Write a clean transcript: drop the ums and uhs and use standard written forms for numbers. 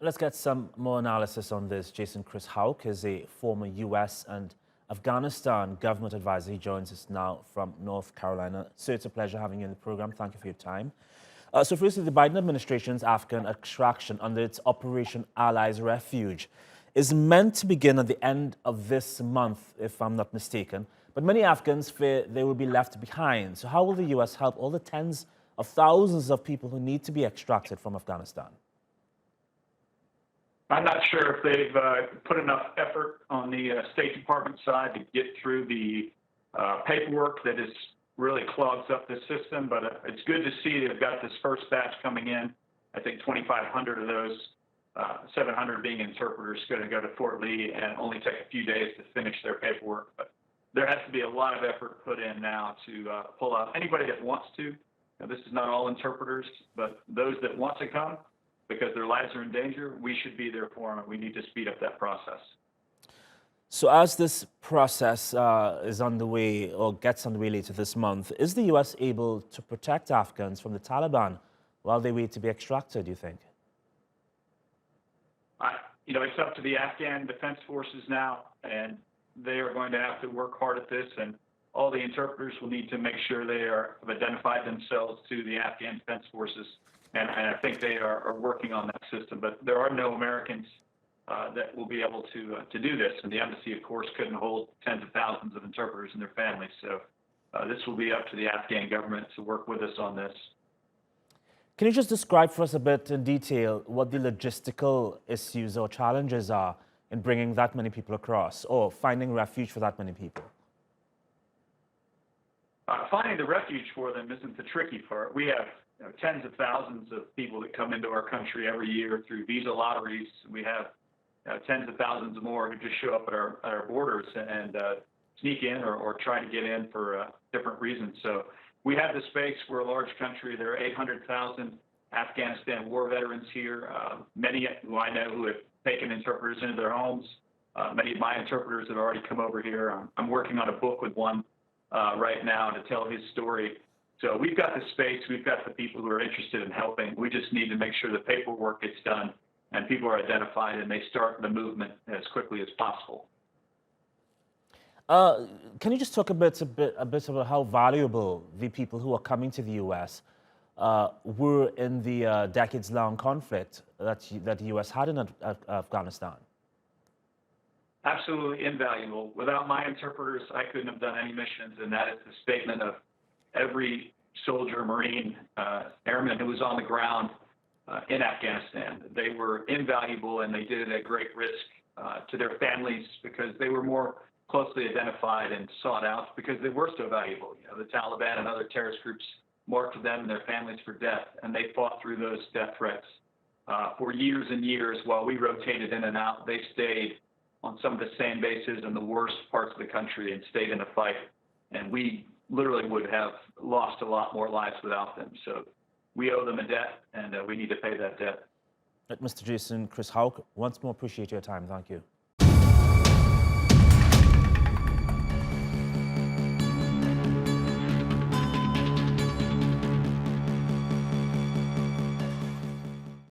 Let's get some more analysis on this. Criss Howk is a former US and Afghanistan government advisor. He joins us now from North Carolina. Sir, it's a pleasure having you in the program. Thank you for your time. So firstly, the Biden administration's Afghan extraction under its Operation Allies Refuge is meant to begin at the end of this month, if I'm not mistaken. But many Afghans fear they will be left behind. So how will the US help all the tens of thousands of people who need to be extracted from Afghanistan? I'm not sure if they've put enough effort on the State Department side to get through the paperwork that is really clogs up the system, but it's good to see they've got this first batch coming in. I think 2,500 of those, 700 being interpreters, going to go to Fort Lee and only take a few days to finish their paperwork. But there has to be a lot of effort put in now to pull out anybody that wants to. Now, this is not all interpreters, but those that want to come, because their lives are in danger, we should be there for them, and we need to speed up that process. So as this process is underway or gets underway later this month, is the U.S. able to protect Afghans from the Taliban while they wait to be extracted, do you think? It's up to the Afghan Defense Forces now, and they are going to have to work hard at this, and all the interpreters will need to make sure they have identified themselves to the Afghan Defense Forces. And I think they are working on that system, but there are no Americans that will be able to do this. And the embassy, of course, couldn't hold tens of thousands of interpreters and their families. So this will be up to the Afghan government to work with us on this. Can you just describe for us a bit in detail what the logistical issues or challenges are in bringing that many people across or finding refuge for that many people? Finding the refuge for them isn't the tricky part. We have tens of thousands of people that come into our country every year through visa lotteries. We have tens of thousands more who just show up at our borders and sneak in or try to get in for different reasons. So we have the space. We're a large country. There are 800,000 Afghanistan war veterans here, many who I know who have taken interpreters into their homes. Many of my interpreters have already come over here. I'm working on a book with one right now to tell his story. So we've got the space, we've got the people who are interested in helping. We just need to make sure the paperwork gets done and people are identified and they start the movement as quickly as possible. Can you just talk a bit about how valuable the people who are coming to the U.S. Were in the decades-long conflict that the U.S. had in Afghanistan? Absolutely invaluable. Without my interpreters, I couldn't have done any missions, and that is the statement of every soldier, Marine, airman who was on the ground in Afghanistan. They were invaluable, and they did it at great risk to their families because they were more closely identified and sought out because they were so valuable. The Taliban and other terrorist groups marked them and their families for death, and they fought through those death threats for years and years while we rotated in and out. They stayed on some of the same bases in the worst parts of the country and stayed in the fight, and we literally would have lost a lot more lives without them. So we owe them a debt, and we need to pay that debt. Mr. Criss Howk, once more appreciate your time. Thank you.